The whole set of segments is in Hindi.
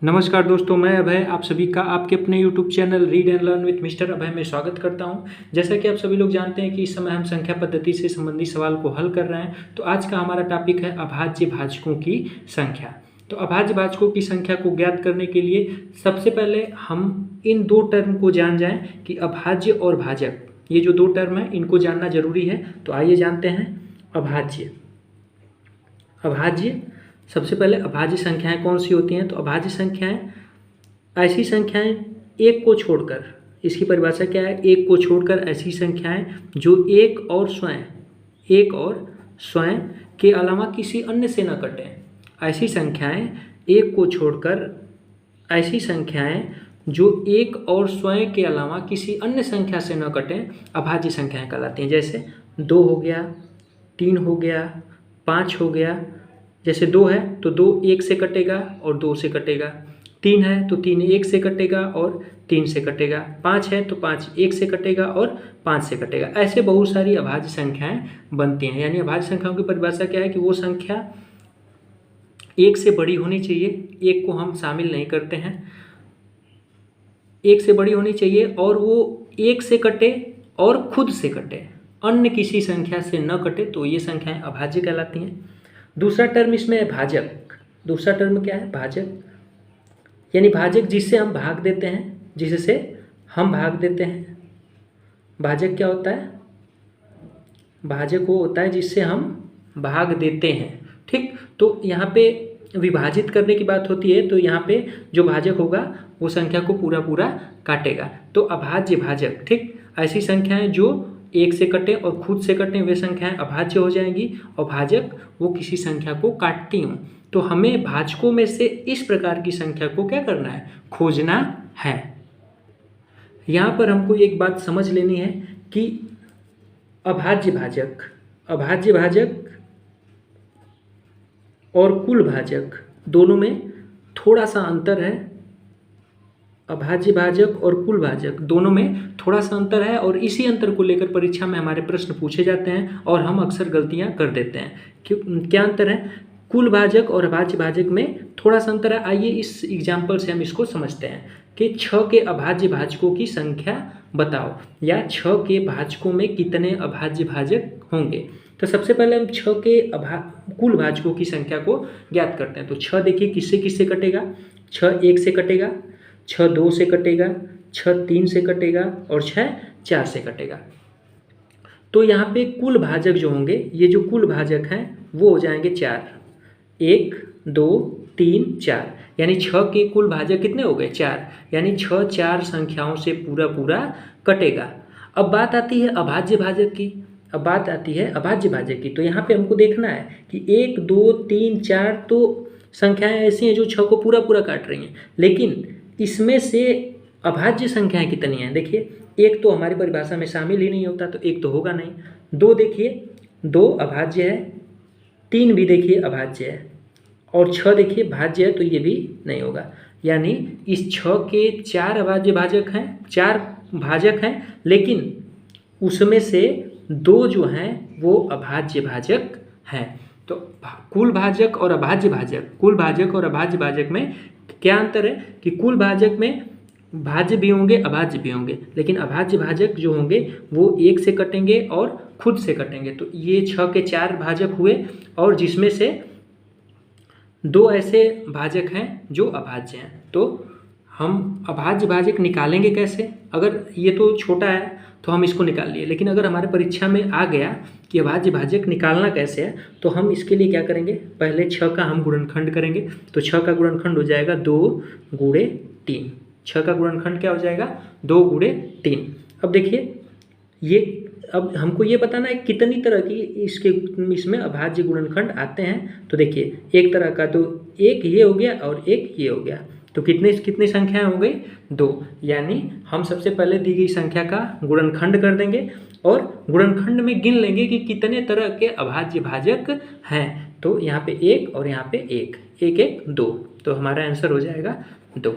नमस्कार दोस्तों, मैं अभय आप सभी का आपके अपने YouTube channel read and learn with mister Abhay में स्वागत करता हूं। जैसा कि आप सभी लोग जानते हैं कि इस समय हम संख्या पद्धति से संबंधित सवाल को हल कर रहे हैं। तो आज का हमारा टॉपिक है अभाज्य भाजकों की संख्या। तो अभाज्य भाजकों की संख्या को ज्ञात करने के लिए सबसे पहले हम इन दो टर्म को जान जाएं कि अभाज्य और भाजक, ये जो दो टर्म है इनको जानना जरूरी है। तो आइए जानते हैं अभाज्य। अभाज्य, सबसे पहले अभाज्य संख्याएं कौन सी होती हैं? तो अभाज्य संख्याएं ऐसी संख्याएं एक को छोड़कर, इसकी परिभाषा क्या है? एक को छोड़कर ऐसी संख्याएं जो एक और स्वयं के अलावा किसी अन्य से न कटें। ऐसी संख्याएं एक को छोड़कर ऐसी संख्याएं जो एक और स्वयं के अलावा किसी अन्य संख्या से न कटें अभाज्य संख्याएं कहलाती हैं। जैसे 2 हो गया, 3 हो गया, 5 हो गया। जैसे 2 है तो 2 1 से कटेगा और 2 से कटेगा। 3 है तो 3 1 से कटेगा और 3 से कटेगा। 5 है तो 5 1 से कटेगा और 5 से कटेगा। ऐसे बहुत सारी अभाज्य संख्याएं बनती हैं। यानी अभाज्य संख्याओं की परिभाषा क्या है कि वो संख्या एक से बड़ी होनी चाहिए, एक को हम शामिल नहीं करते हैं, एक से बड़ी होनी चाहिए और वो एक से कटे और खुद से कटे, अन्य किसी संख्या से न कटे, तो ये संख्याएं अभाज्य कहलाती हैं। दूसरा टर्म इसमें है भाजक। दूसरा टर्म क्या है? भाजक। यानी भाजक जिससे हम भाग देते हैं, जिससे हम भाग देते हैं। भाजक क्या होता है? भाजक वो होता है जिससे हम भाग देते हैं। ठीक, तो यहाँ पे विभाजित करने की बात होती है, तो यहाँ पे जो भाजक होगा वो संख्या को पूरा पूरा काटेगा। तो अभाज्य भाजक, ठीक, ऐसी संख्याएं जो एक से कटे और खुद से कटे वे संख्याएं अभाज्य हो जाएंगी। और भाजक वो किसी संख्या को काटती हों। तो हमें भाजकों में से इस प्रकार की संख्या को क्या करना है? खोजना है। यहाँ पर हमको एक बात समझ लेनी है कि अभाज्य भाजक और कुल भाजक दोनों में थोड़ा सा अंतर है। अभाज्य भाजक और कुल भाजक दोनों में थोड़ा सा अंतर है और इसी अंतर को लेकर परीक्षा में हमारे प्रश्न पूछे जाते हैं और हम अक्सर गलतियां कर देते हैं। क्या अंतर है? कुल भाजक और अभाज्य भाजक में थोड़ा सा अंतर है। आइए इस एग्जाम्पल से हम इसको समझते हैं कि 6 के अभाज्य भाजकों की संख्या बताओ, या 6 के भाजकों में कितने अभाज्य भाजक होंगे। तो सबसे पहले हम 6 के कुल भाजकों की संख्या को ज्ञात करते हैं। तो 6 देखिए किससे किससे कटेगा? 6 1 से कटेगा, 6 2 से कटेगा, 6 3 से कटेगा और 6 4 से कटेगा। तो यहाँ पे कुल भाजक जो होंगे, ये जो कुल भाजक हैं वो हो जाएंगे 4। 1 2 3 4, यानी 6 के कुल भाजक कितने हो गए? 4। यानी 6 4 संख्याओं से पूरा पूरा कटेगा। अब बात आती है अभाज्य भाजक की। तो यहाँ पे हमको देखना है कि 1 2 3 4 तो संख्याएं ऐसी हैं जो 6 को पूरा पूरा काट रही हैं, लेकिन इसमें से अभाज्य संख्याएं कितनी हैं? देखिए, 1 तो हमारी परिभाषा में शामिल ही नहीं होता, तो 1 तो होगा नहीं। 2 देखिए, 2 अभाज्य है। 3 भी देखिए अभाज्य है और 6 देखिए भाज्य है, तो ये भी नहीं होगा। यानी इस 6 के 4 अभाज्य भाजक हैं, 4 भाजक हैं, लेकिन उसमें से 2 जो हैं वो अभाज्य भाजक हैं। तो कुल भाजक और अभाज्य भाजक में क्या अंतर है कि कुल भाजक में भाज्य भी होंगे, अभाज्य भी होंगे, लेकिन अभाज्य भाजक जो होंगे वो 1 से कटेंगे और खुद से कटेंगे। तो ये 6 के 4 भाजक हुए और जिसमें से 2 ऐसे भाजक हैं जो अभाज्य हैं। तो हम अभाज्य भाजक निकालेंगे कैसे? अगर ये तो छोटा है तो हम इसको निकाल लिए, लेकिन अगर हमारे परीक्षा में आ गया कि अभाज्य भाजक निकालना कैसे है, तो हम इसके लिए क्या करेंगे? पहले 6 का हम गुणनखंड करेंगे। तो 6 का गुणनखंड हो जाएगा 2 गुणे 3। 6 का गुणनखंड क्या हो जाएगा? 2 गुणे 3। अब देखिए, ये अब हमको ये बताना है कितनी तरह की इसमें अभाज्य गुणनखंड आते हैं। तो देखिए, एक तरह का तो एक ये हो गया और एक ये हो गया, तो कितनी संख्याएं हो गई? 2। यानी हम सबसे पहले दी गई संख्या का गुणनखंड कर देंगे और गुणनखंड में गिन लेंगे कि कितने तरह के अभाज्य भाजक हैं। तो यहाँ पे 1 और यहाँ पे 1 1 1 2, तो हमारा आंसर हो जाएगा 2।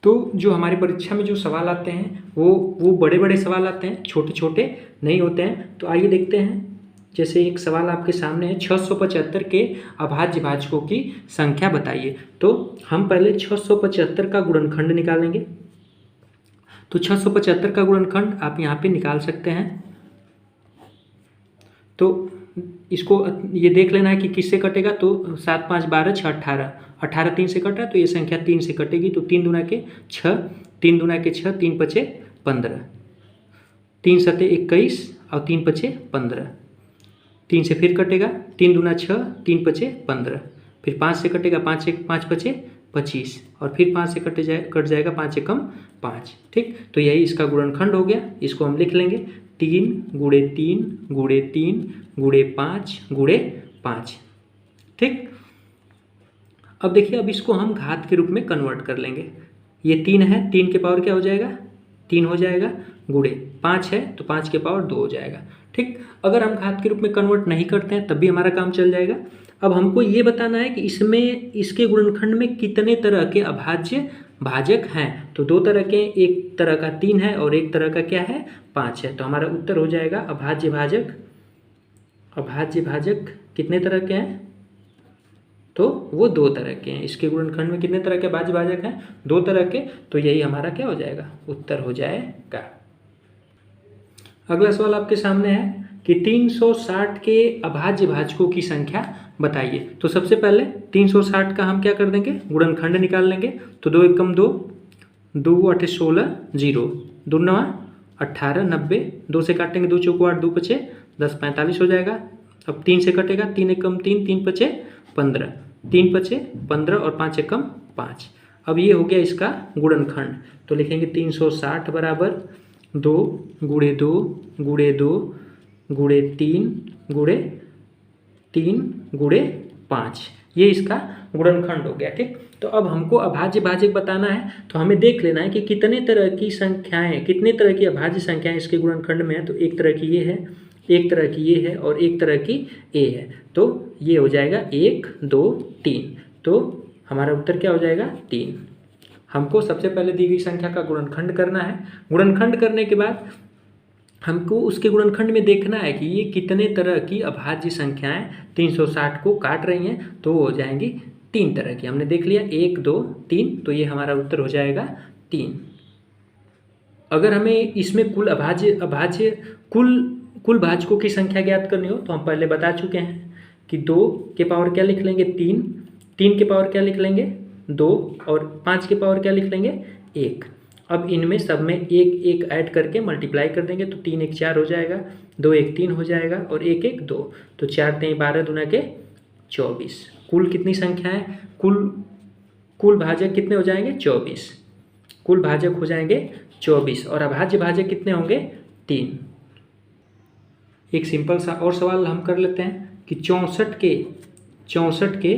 तो जो हमारी परीक्षा में जो सवाल आते हैं वो बड़े बड़े सवाल आते हैं, छोटे छोटे नहीं होते हैं। तो आइए देखते हैं जैसे एक सवाल आपके सामने है 675 के अभाज्य भाजकों की संख्या बताइए। तो हम पहले 675 का गुणनखंड निकालेंगे। तो 675 का गुणनखंड आप यहाँ पे निकाल सकते हैं। तो इसको ये देख लेना है कि किससे कटेगा। तो 7 5 12 6 18, 18 3 से कटा तो ये संख्या 3 से कटेगी। तो 3 दूना के 6, 3 दूना के 6, 3 पचे 15, 3 सते 21 और 3 पचे 15। 3 से फिर कटेगा, 3 दूना 6, 3 पचे 15, फिर 5 से कटेगा, 5 पचे 25 और फिर 5 से कट जाएगा 5 एकम 5। ठीक, तो यही इसका गुणनखंड हो गया। इसको हम लिख लेंगे 3 गुणे 3 गुणे 3 गुणे 5 गुणे 5। ठीक, अब देखिए, अब इसको हम घात के रूप में कन्वर्ट कर लेंगे। ये 3 है, 3 के पावर क्या हो जाएगा, 3 हो जाएगा, गुणे 5 है तो 5 के पावर 2 हो जाएगा। ठीक, अगर हम घात के रूप में कन्वर्ट नहीं करते हैं तब भी हमारा काम चल जाएगा। अब हमको ये बताना है कि इसमें इसके गुणनखंड में कितने तरह के अभाज्य भाजक हैं। तो 2 तरह के, एक तरह का 3 है और एक तरह का क्या है, 5 है। तो हमारा उत्तर हो जाएगा अभाज्य भाजक। अभाज्य भाजक कितने तरह के हैं, तो वो 2 तरह के हैं। इसके गुणनखंड में कितने तरह के अभाज्य भाजक हैं, 2 तरह के। तो यही हमारा क्या हो जाएगा, उत्तर हो जाएगा। अगला सवाल आपके सामने है कि 360 के अभाज्य भाजकों की संख्या बताइए। तो सबसे पहले 360 का हम क्या कर देंगे, गुणनखंड निकाल लेंगे। तो 2 एकम 2, 2 8 16, 0, 2 9 18, 90, 2 से काटेंगे 2 चौको 8, 2 पचे 10, 45 हो जाएगा। अब 3 से कटेगा, 3 एकम 3, 3 पचे 15, 3 पचे 15 और 5 एकम 5। अब ये हो गया इसका गुणनखंड। तो लिखेंगे 360 बराबर 2 गुणे 2 गुणे 2 गुणे 3 गुणे 3 गुणे 5। ये इसका गुणनखंड हो गया। ठीक, तो अब हमको अभाज्य भाजक बताना है। तो हमें देख लेना है कि कितने तरह की संख्याएं, कितने तरह की अभाज्य संख्याएं इसके गुणनखंड में है। तो एक तरह की ये है, एक तरह की ये है और एक तरह की ए है। तो ये हो जाएगा 1 2 3। तो हमारा उत्तर क्या हो जाएगा, 3। हमको सबसे पहले दी गई संख्या का गुणनखंड करना है। गुणनखंड करने के बाद हमको उसके गुणनखंड में देखना है कि ये कितने तरह की अभाज्य संख्याएं 360 को काट रही हैं। तो वो हो जाएंगी 3 तरह की। हमने देख लिया 1 2 3, तो ये हमारा उत्तर हो जाएगा 3। अगर हमें इसमें कुल कुल भाजकों की संख्या ज्ञात करनी हो तो हम पहले बता चुके हैं कि 2 के पावर क्या लिख लेंगे, 3, 3 के पावर क्या लिख लेंगे, 2 और 5 के पावर क्या लिख लेंगे, 1। अब इनमें सब में 1 1 ऐड करके मल्टीप्लाई कर देंगे। तो 3 1 4 हो जाएगा, 2 1 3 हो जाएगा और 1 1 2। तो 4 3 12 दूना के 24। कुल कितनी संख्या है, कुल भाजक कितने हो जाएंगे, 24। कुल भाजक हो जाएंगे 24 और अभाज्य भाजक कितने होंगे, 3। एक सिंपल सा और सवाल हम कर लेते हैं कि 64 के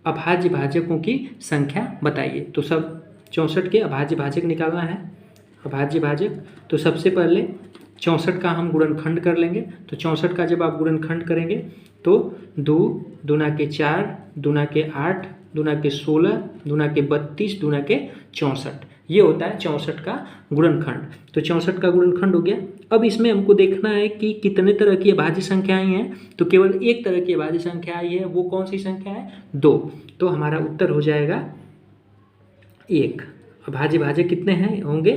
अभाज्य भाजकों की संख्या बताइए। तो सब 64 के अभाज्य भाजक निकालना है। अभाज्य भाजक, तो सबसे पहले 64 का हम गुणनखंड कर लेंगे। तो 64 का जब आप गुणनखंड करेंगे तो 2 दूना के 4 दूना के 8 दूना के 16 दूना के 32 दूना के 64। ये होता है 64 का गुणनखंड। तो 64 का गुणनखंड हो गया। अब इसमें हमको देखना है कि कितने तरह की अभाज्य संख्याएं हैं। तो केवल एक तरह की अभाज्य संख्या आई है, वो कौन सी संख्या है, 2। तो हमारा उत्तर हो जाएगा 1। अभाज्य भाजक कितने हैं होंगे,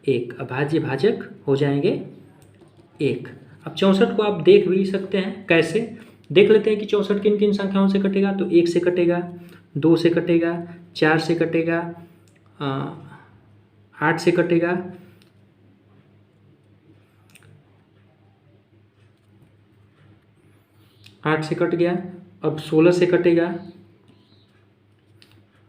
1। अभाज्य भाजक हो जाएंगे 1। अब 64 को आप देख भी सकते हैं, कैसे देख लेते हैं कि 64 किन किन संख्याओं से कटेगा। तो 1 से कटेगा, 2 से कटेगा, 4 से कटेगा, 8 से कटेगा, 8 से कट गया। अब 16 से कटेगा,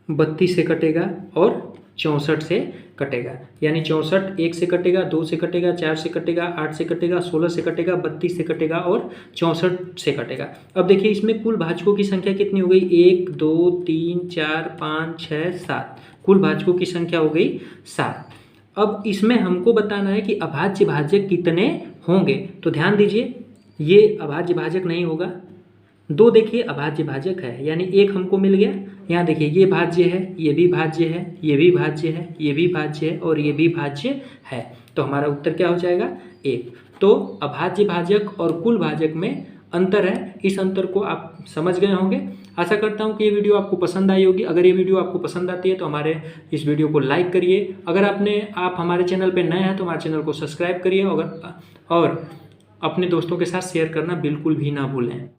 32 से कटेगा और 64 से कटेगा। यानी 64 1 से कटेगा, 2 से कटेगा, 4 से कटेगा, 8 से कटेगा, 16 से कटेगा, 32 से कटेगा और 64 से कटेगा। अब देखिए इसमें कुल भाजकों की संख्या कितनी हो गई, 1 2 3 4 5 6 7। कुल भाजकों की संख्या हो गई 7। अब इसमें हमको बताना है कि अभाज्य भाजक कितने होंगे। तो ध्यान दीजिए, ये अभाज्य भाजक नहीं होगा। 2 देखिए अभाज्य भाजक है, यानी 1 हमको मिल गया। यहाँ देखिए ये भाज्य है, ये भी भाज्य है, ये भी भाज्य है, ये भी भाज्य है और ये भी भाज्य है। तो हमारा उत्तर क्या हो जाएगा, 1। तो अभाज्य भाजक और कुल भाजक में अंतर है, इस अंतर को आप समझ गए होंगे। आशा करता हूँ कि ये वीडियो आपको पसंद आई होगी। अगर ये वीडियो आपको पसंद आती है तो हमारे इस वीडियो को लाइक करिए। अगर आप हमारे चैनल पे नए हैं तो हमारे चैनल को सब्सक्राइब करिए और अपने दोस्तों के साथ शेयर करना बिल्कुल भी ना भूलें।